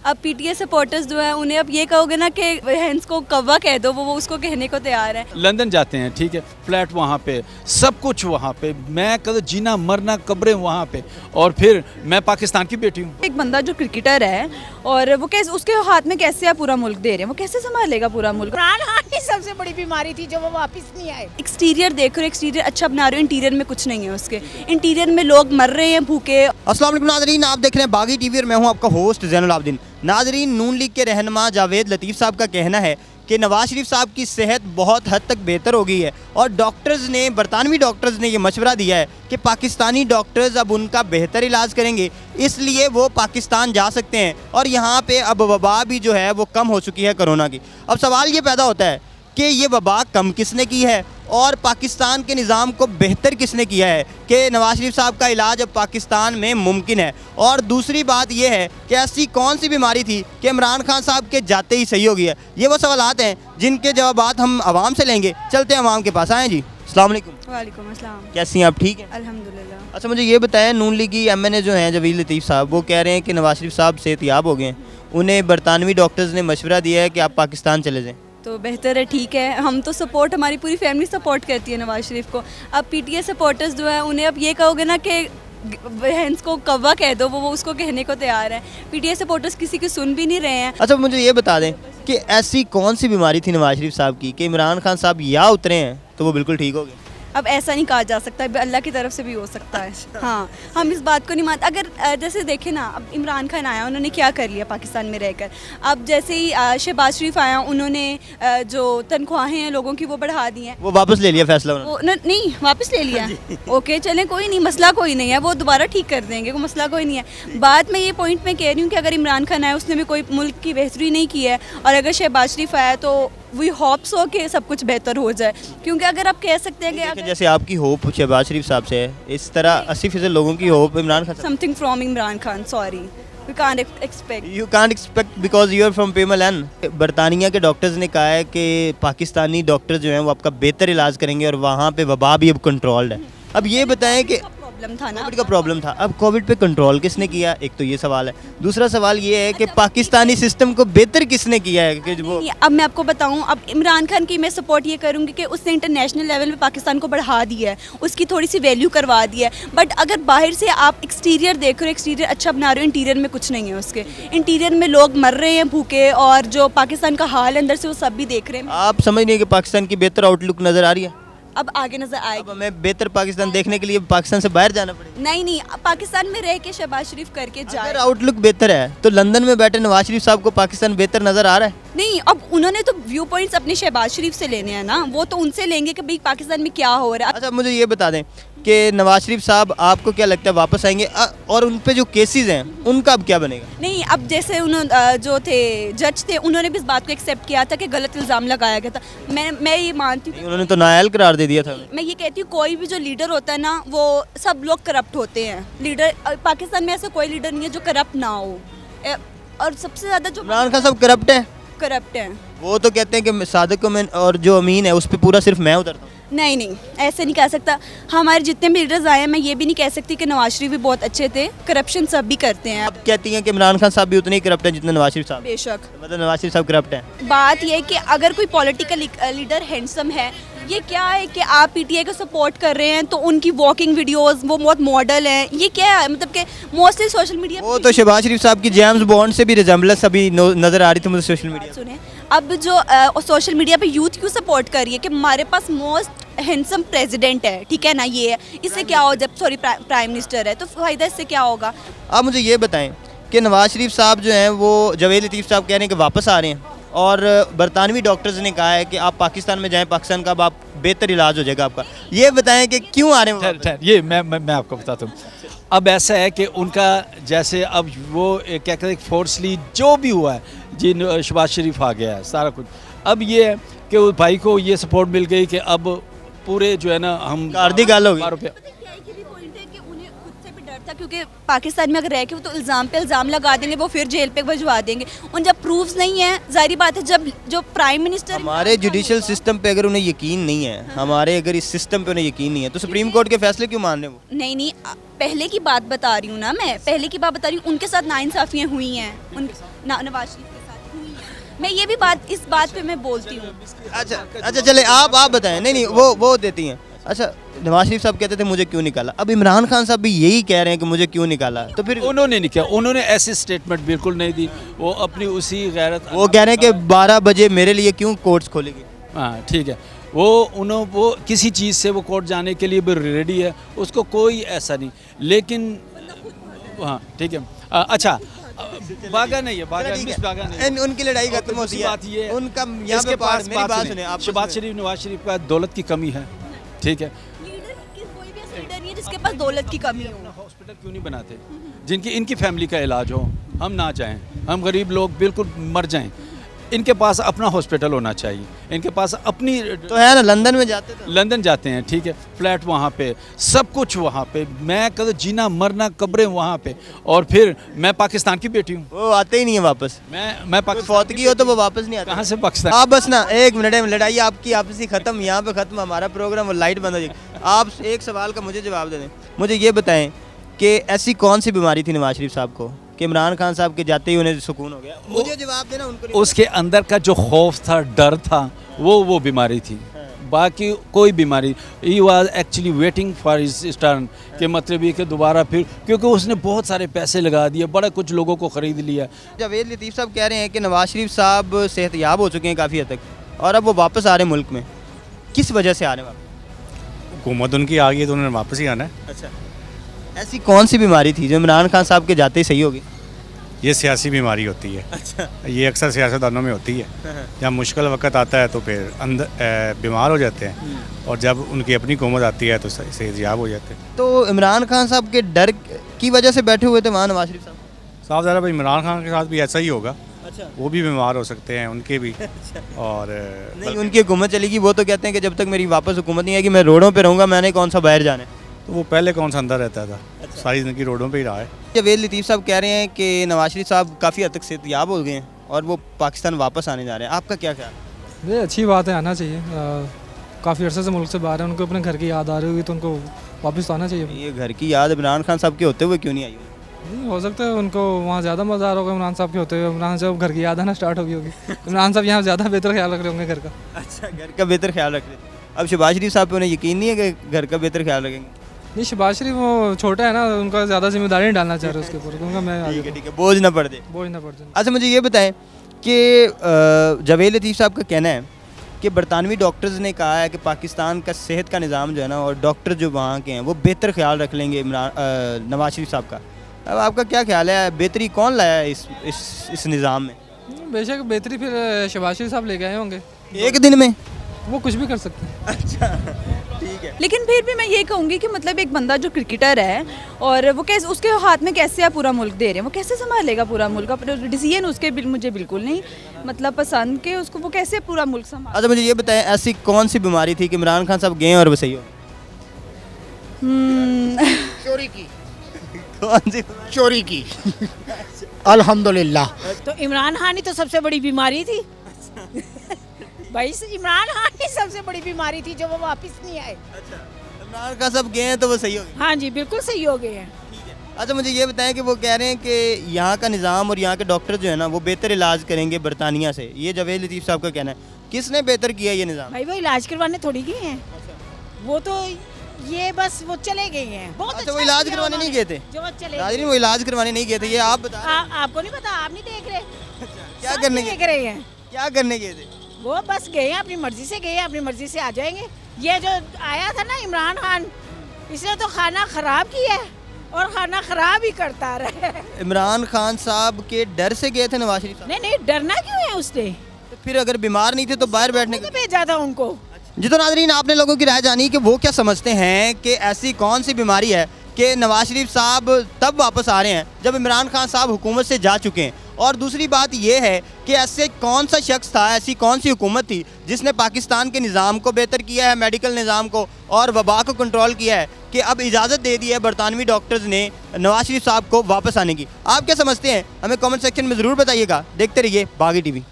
अब PTA supporters जो है उन्हें अब ये कहोगे ना कि हैंस को कौवा कह दो, वो उसको कहने को तैयार है। लंदन जाते हैं, ठीक है, फ्लैट वहाँ पे, सब कुछ वहाँ पे, मैं कद जीना मरना कब्रें वहाँ पे, और फिर मैं पाकिस्तान की बेटी हूँ। एक बंदा जो क्रिकेटर है और वो कैसे उसके हाथ में कैसे आप पूरा मुल्क दे रहे हैं, वो कैसे संभालेगा पूरा मुल्क? इमरान खान की सबसे बड़ी बीमारी थी जो वो वापस नहीं आए। एक्सटीरियर देख रहे हो, एक्सटीरियर अच्छा बना रहे हो, इंटीरियर में कुछ नहीं है उसके। इंटीरियर में लोग मर रहे हैं भूखे। अस्सलाम वालेकुम नाज़रीन, आप देख रहे हैं बागी टीवी और मैं हूं आपका होस्ट ज़ैनुल आबिदीन। नाज़रीन, नून लीग के रहनुमा जावेद लतीफ़ साहब का कहना है कि नवाज शरीफ साहब की सेहत बहुत हद तक बेहतर हो गई है और डॉक्टर्स ने, बरतानवी डॉक्टर्स ने ये मशवरा दिया है कि पाकिस्तानी डॉक्टर्स अब उनका बेहतर इलाज करेंगे, इसलिए वो पाकिस्तान जा सकते हैं और यहाँ पे अब वबा भी जो है वो कम हो चुकी है कोरोना की। अब सवाल ये पैदा होता है कि ये वबा कम किसने की है और पाकिस्तान के निज़ाम को बेहतर किसने किया है कि नवाज शरीफ साहब का इलाज अब पाकिस्तान में मुमकिन है। और दूसरी बात यह है कि ऐसी कौन सी बीमारी थी कि इमरान खान साहब के जाते ही सही हो गया। ये वो सवालात हैं जिनके जवाबात हम आवाम से लेंगे। चलते हैं आवाम के पास। आएँ जी, अस्सलाम वालेकुम। वालेकुम अस्सलाम। कैसी हैं आप? ठीक हैं अल्हम्दुलिल्लाह। अच्छा, मुझे ये बताएं, नून लीगी एमएनए जो हैं जावेद लतीफ़ साहब, वो कह रहे हैं कि नवाज शरीफ साहब सेहतियाब हो गए हैं, उन्हें बरतानवी डॉक्टर्स ने मशवरा दिया है कि आप पाकिस्तान चले जाएँ। तो बेहतर है, ठीक है, हम तो सपोर्ट, हमारी पूरी फैमिली सपोर्ट करती है नवाज शरीफ को। अब पीटीए सपोर्टर्स जो है उन्हें अब ये कहोगे ना कि हैंस को कौवा कह दो, वो उसको कहने को तैयार है। पीटीए सपोर्टर्स किसी की सुन भी नहीं रहे हैं। अच्छा, मुझे ये बता दें कि ऐसी कौन सी बीमारी थी नवाज शरीफ साहब की कि इमरान खान साहब या उतरे हैं तो वो बिल्कुल ठीक हो गए? अब ऐसा नहीं कहा जा सकता, अल्लाह की तरफ से भी हो सकता है। हाँ, हम इस बात को नहीं मानते। अगर जैसे देखें ना, अब इमरान खान आया, उन्होंने क्या कर लिया पाकिस्तान में रहकर। अब जैसे ही शहबाज शरीफ आया, उन्होंने जो तनख्वाहें हैं लोगों की वो बढ़ा दी हैं। वो वापस ले लिया फैसला उन्होंने? नहीं, वापस ले लिया। ओके, चलें, कोई नहीं, मसला कोई नहीं है, वो दोबारा ठीक कर देंगे, कोई मसला कोई नहीं है। बात में ये पॉइंट मैं कह रही हूँ कि अगर इमरान खान आया, उसने भी कोई मुल्क की बेहतरी नहीं की है, और अगर शहबाज शरीफ आया तो वी होप्स हो कि सब कुछ बेहतर हो जाए। क्योंकि अगर आप कह सकते हैं कि अगर जैसे आपकी होप शहबाज शरीफ साहब से है, इस तरह 80% लोगों की hope Imran Khan. Something from Imran Khan, sorry, we can't expect. You can't expect because you are from पेमलन। बरतानिया के डॉक्टर्स ने कहा है कि पाकिस्तानी डॉक्टर्स जो हैं वो आपका बेहतर इलाज करेंगे और वहाँ पे वबा भी अब कंट्रोल्ड है। अब ये बताएं कि प्रॉब्लम था ना, कोविड का प्रॉब्लम था, अब कोविड पे कंट्रोल किसने किया? एक तो ये सवाल है। दूसरा सवाल ये है कि पाकिस्तानी सिस्टम को बेहतर किसने किया है कि वो। अब मैं आपको बताऊं, अब इमरान खान की मैं सपोर्ट ये करूंगी कि उसने इंटरनेशनल लेवल पे पाकिस्तान को बढ़ा दिया है, उसकी थोड़ी सी वैल्यू करवा दी है। बट अगर बाहर से आप एक्सटीरियर देख रहे हो, एक्सटीरियर अच्छा बना रहे हो, इंटीरियर में कुछ नहीं है उसके। इंटीरियर में लोग मर रहे हैं भूखे, और जो पाकिस्तान का हाल अंदर से वो सब भी देख रहे हैं। आप समझ नहीं है कि पाकिस्तान की बेहतर आउटलुक नज़र आ रही है? अब आगे नजर आएगी। अब हमें बेहतर पाकिस्तान देखने के लिए पाकिस्तान से बाहर जाना पड़ेगा? नहीं, पाकिस्तान में रह के शहबाज शरीफ करके जाए। अगर आउटलुक बेहतर है तो लंदन में बैठे नवाज शरीफ साहब को पाकिस्तान बेहतर नजर आ रहा है? नहीं, अब उन्होंने तो व्यू पॉइंट्स अपने शहबाज शरीफ से लेने हैं ना, वो तो उनसे लेंगे कि भाई पाकिस्तान में क्या हो रहा है। अच्छा, मुझे ये बता दें कि नवाज शरीफ साहब आपको क्या लगता है वापस आएंगे और उन पे जो केसेस हैं उनका अब क्या बनेगा? नहीं, अब जैसे उन्होंने जो थे जज थे, उन्होंने भी इस बात को एक्सेप्ट किया था कि गलत इल्ज़ाम लगाया गया था। मैं ये मानती हूँ, उन्होंने तो नाअहल करार दे दिया था। मैं ये कहती हूँ कोई भी जो लीडर होता है ना, वो सब लोग करप्ट होते हैं। लीडर पाकिस्तान में ऐसा कोई लीडर नहीं है जो करप्ट ना हो। और सबसे ज़्यादा जो इमरान खान साहब करप्ट है? करप्ट हैं। वो तो कहते हैं कि सादिक और जो अमीन है उस पर पूरा सिर्फ मैं उतरता हूँ। नहीं, ऐसे नहीं कह सकता। हमारे जितने भी लीडर्स आए हैं, मैं ये भी नहीं कह सकती कि नवाज शरीफ भी बहुत अच्छे थे, करप्शन सब भी करते हैं। आप कहती हैं कि इमरान खान साहब भी उतने ही करप्ट हैं जितने नवाज शरीफ साहब? बेशक। मतलब नवाज शरीफ साहब करप्ट हैं। बात यह है कि अगर कोई पॉलिटिकल लीडर हैंडसम है, ये क्या है कि आप पीटीआई को सपोर्ट कर रहे हैं तो उनकी वॉकिंग वीडियोस वो बहुत मॉडल हैं, ये क्या है? मतलब कि मोस्टली सोशल मीडिया वो तो शहबाज शरीफ साहब की जेम्स बॉन्ड से भी रिजेम्बलेंस अभी नजर आ रही थी मुझे सोशल मीडिया। सुने, अब जो सोशल मीडिया पे यूथ क्यों सपोर्ट कर रही है कि हमारे पास मोस्ट हैंडसम प्रेसिडेंट है, ठीक है ना, ये है, इससे क्या हो, जब सॉरी प्राइम मिनिस्टर है तो फ़ायदा इससे क्या होगा? आप मुझे ये बताएं कि नवाज शरीफ साहब जो हैं वो जावेद लतीफ़ साहब कह रहे हैं कि वापस आ रहे हैं और बरतानवी डॉक्टर्स ने कहा है कि आप पाकिस्तान में जाएं, पाकिस्तान का अब आप बेहतर इलाज हो जाएगा आपका। ये बताएं कि क्यों आ रहे हैं? ठहर, ये मैं आपको बताता हूँ। अब ऐसा है कि उनका जैसे अब वो क्या कहते हैं, फोर्सली जो भी हुआ है, जिन शहबाज शरीफ आ गया है सारा कुछ, अब ये है कि उस भाई को ये सपोर्ट मिल गई कि अब पूरे जो है ना हम कार दी गल हो गई। पता क्या है कि भी पॉइंट है कि उन्हें खुद से भी डर था क्योंकि पाकिस्तान में अगर रह के वो तो इल्ज़ाम पे इल्ज़ाम लगा देंगे, वो फिर जेल पे भिजवा देंगे। उन जब प्रूफ्स नहीं है, जाहिर बात है, जब जो प्राइम मिनिस्टर हमारे जुडिशल सिस्टम पे अगर उन्हें यकीन नहीं है, हमारे अगर इस सिस्टम पे उन्हें यकीन नहीं है, तो सुप्रीम कोर्ट के फैसले क्यों मान रहे हैं वो? नहीं, पहले की बात बता रही हूँ ना, मैं पहले की बात बता रही हूँ। उनके साथ नाइंसाफ़ियाँ हुई हैं, नवाज शरीफ के साथ हुई हैं। मैं ये भी बात, इस बात पे मैं बोलती हूँ। अच्छा चले, आप बताएं। नहीं वो देती हैं। अच्छा, नवाज शरीफ साहब कहते थे मुझे क्यों निकाला, अब इमरान खान साहब भी यही कह रहे हैं कि मुझे क्यों निकाला, तो फिर उन्होंने नहीं किया, उन्होंने ऐसी स्टेटमेंट बिल्कुल नहीं दी। वो अपनी उसी गैरत, वो कह रहे हैं कि 12 बजे मेरे लिए क्यों कोर्ट्स खोलेगी। हाँ ठीक है, वो किसी चीज़ से वो कोर्ट जाने के लिए भी रेडी है, उसको कोई ऐसा नहीं। लेकिन हाँ ठीक है, अच्छा बागा नहीं है, बागा मिस बागा नहीं है। उनकी लड़ाई खत्म होती है, बात ये है, उनका यहाँ पे पास मेरी बात सुने आप। शहबाज शरीफ, नवाज शरीफ का दौलत की कमी है, ठीक है। लीडर कोई भी ऐसा लीडर नहीं है जिसके पास दौलत की कमी हो। हॉस्पिटल क्यों नहीं बनाते जिनकी इनकी फैमिली का इलाज हो, हम ना चाहें, हम गरीब लोग बिल्कुल मर जाएं, इनके पास अपना हॉस्पिटल होना चाहिए, इनके पास अपनी, तो है ना, लंदन में जाते थे, लंदन जाते हैं, ठीक है, फ्लैट वहाँ पे, सब कुछ वहाँ पे, मैं कद जीना मरना कब्रें वहाँ पे, और फिर मैं पाकिस्तान की बेटी हूँ, वो आते ही नहीं है वापस। मैं कोई फौतगी हो तो वो वापस नहीं आते। कहाँ से पाकिस्तान। आप बस ना 1 मिनट में लड़ाई आपकी आपसी खत्म, यहाँ पे खत्म हमारा प्रोग्राम और लाइट बंद हो जाएगी। आप एक सवाल का मुझे जवाब दे दें, मुझे ये बताएं कि ऐसी कौन सी बीमारी थी नवाज शरीफ साहब को कि इमरान खान साहब के जाते ही उन्हें सुकून हो गया? मुझे जवाब देना, उनको नहीं। उसके अंदर का जो खौफ था, डर था, वो बीमारी थी, बाकी कोई बीमारी। He was actually waiting for his turn, के मतलब ये कि दोबारा फिर, क्योंकि उसने बहुत सारे पैसे लगा दिए, बड़ा कुछ लोगों को ख़रीद लिया। जावेद लतीफ़ साहब कह रहे हैं कि नवाज शरीफ साहब सेहतयाब हो चुके हैं काफ़ी हद तक, और अब वो वापस आ रहे हैं मुल्क में। किस वजह से आ रहे हैं वापस? हुकूमत उनकी आ गई है तो उन्होंने वापस ही आना है। अच्छा, ऐसी कौन सी बीमारी थी जो इमरान खान साहब के जाते ही सही होगी? ये सियासी बीमारी होती है। अच्छा, ये अक्सर सियासतदानों में होती है, जब मुश्किल वक्त आता है तो फिर अंदर बीमार हो जाते हैं, और जब उनकी अपनी हुकूमत आती है तो सेहतयाब हो जाते हैं। तो इमरान खान साहब के डर की वजह से बैठे हुए थे वहाँ नवाज शरीफ साहब? साफ ज़रा भाई, इमरान खान के साथ भी ऐसा ही होगा। अच्छा, वो भी बीमार हो सकते हैं, उनके भी। और नहीं, उनकी हुकूमत चलेगी, वो तो कहते हैं कि जब तक मेरी वापस हुकूमत नहीं आएगी मैं रोडों पे रहूँगा, मैंने कौन सा बाहर जाना है। तो वो पहले कौन सा अंदर रहता था, सारी ज़िंदगी रोडों पे ही रहा है। जावेद लतीफ़ साहब कह रहे हैं कि नवाज शरीफ साहब काफ़ी हद तक सेहतयाब हो गए हैं और वो पाकिस्तान वापस आने जा रहे हैं, आपका क्या ख्याल है? ये अच्छी बात है, आना चाहिए। काफ़ी अर्से से मुल्क से बाहर है, उनको अपने घर की याद आ रही होगी तो उनको वापस तो आना चाहिए। ये घर की याद इमरान खान साहब के होते हुए क्यों नहीं आई? नहीं, हो सकता है उनको वहाँ ज़्यादा मज़ा आ रहा होगा इमरान साहब के होते हुए। इमरान साहब घर की याद आना स्टार्ट होगी इमरान साहब यहाँ ज़्यादा बेहतर ख्याल रख रहे होंगे घर का। अच्छा, घर का बेहतर ख्याल रख रहे थे। अब शहबाज शरीफ साहब पे उन्हें यकीन नहीं है कि घर का बेहतर ख्याल रखेंगे? नहीं, शहबाज शरीफ वो छोटा है ना, उनका ज़्यादा जिम्मेदारी नहीं डालना चाह रहे उसके ऊपर, क्योंकि मैं ठीक है, बोझ ना पड़ दे। बोझ ना पड़ जाए। अच्छा, मुझे ये बताएं कि जावेद लतीफ़ साहब का कहना है कि बरतानवी डॉक्टर्स ने कहा है कि पाकिस्तान का सेहत का निज़ाम जो है ना, और डॉक्टर जो वहाँ के हैं वो बेहतर ख्याल रख लेंगे नवाज शरीफ साहब का। अब आपका क्या ख्याल है, बेहतरी कौन लाया है इस निज़ाम में? बेशक बेहतरी फिर शहबाज शरीफ साहब लेके आए होंगे, एक दिन में वो कुछ भी कर सकते हैं। अच्छा, ठीक है। लेकिन फिर भी मैं ये कहूँगी कि मतलब एक बंदा जो क्रिकेटर है और वो कैसे, उसके हाथ में कैसे आप पूरा मुल्क दे रहे हैं, वो कैसे संभालेगा पूरा मुल्क? अपने डिसीजन उसके मुझे बिल्कुल नहीं मतलब पसंद के, उसको वो कैसे पूरा मुल्क संभाल। अच्छा, मुझे ये बताएं ऐसी कौन सी बीमारी थी कि इमरान खान साहब गए और वो सही हो? चोरी की, कौन सी? चोरी की। अल्हम्दुलिल्लाह। तो इमरान खान ही तो सबसे बड़ी बीमारी थी भाई, इमरान खान ही सबसे बड़ी बीमारी थी जो वो वापस नहीं आए। अच्छा, इमरान खान साहब गए हैं तो वो सही हो गए? हाँ जी, बिल्कुल सही हो गए हैं। अच्छा, मुझे ये बताएं कि वो कह रहे हैं कि यहाँ का निज़ाम और यहाँ के डॉक्टर जो है ना वो बेहतर इलाज करेंगे बरतानिया से, ये जावेद लतीफ़ साहब का कहना है। किसने बेहतर किया ये निज़ाम? भाई वो इलाज करवाने थोड़ी गए हैं, वो तो ये बस वो चले गए हैं। बहुत अच्छा, वो इलाज किया करवाने नहीं उन्होंने, गए थे? जो वो चले नाज़रीन, गए। वो इलाज करवाने नहीं गए थे, ये आप बता रहे हैं। आपको नहीं पता, आप नहीं देख रहे? क्या सब करने देख गए? रहे हैं। क्या करने गए थे? वो बस गए हैं, अपनी मर्जी से गए हैं, अपनी मर्जी से आ जाएंगे। ये जो आया था ना इमरान खान, इसने तो खाना खराब किया है और खाना खराब ही करता रहा है। इमरान खान साहब के डर से गए थे नवाज शरीफ साहब? नहीं नहीं, डरना क्यों है उसने? तो फिर अगर बीमार नहीं थे तो बाहर बैठने तो भेजा था उनको। जी, तो नाज़रीन, आपने लोगों की राय जानी कि वो क्या समझते हैं कि ऐसी कौन सी बीमारी है कि नवाज शरीफ साहब तब वापस आ रहे हैं जब इमरान खान साहब हुकूमत से जा चुके हैं। और दूसरी बात यह है कि ऐसे कौन सा शख्स था, ऐसी कौन सी हुकूमत थी जिसने पाकिस्तान के निज़ाम को बेहतर किया है, मेडिकल निज़ाम को, और वबा को कंट्रोल किया है, कि अब इजाज़त दे दी है बरतानवी डॉक्टर्स ने नवाज शरीफ साहब को वापस आने की। आप क्या समझते हैं, हमें कमेंट सेक्शन में ज़रूर बताइएगा। देखते रहिए बागी टीवी।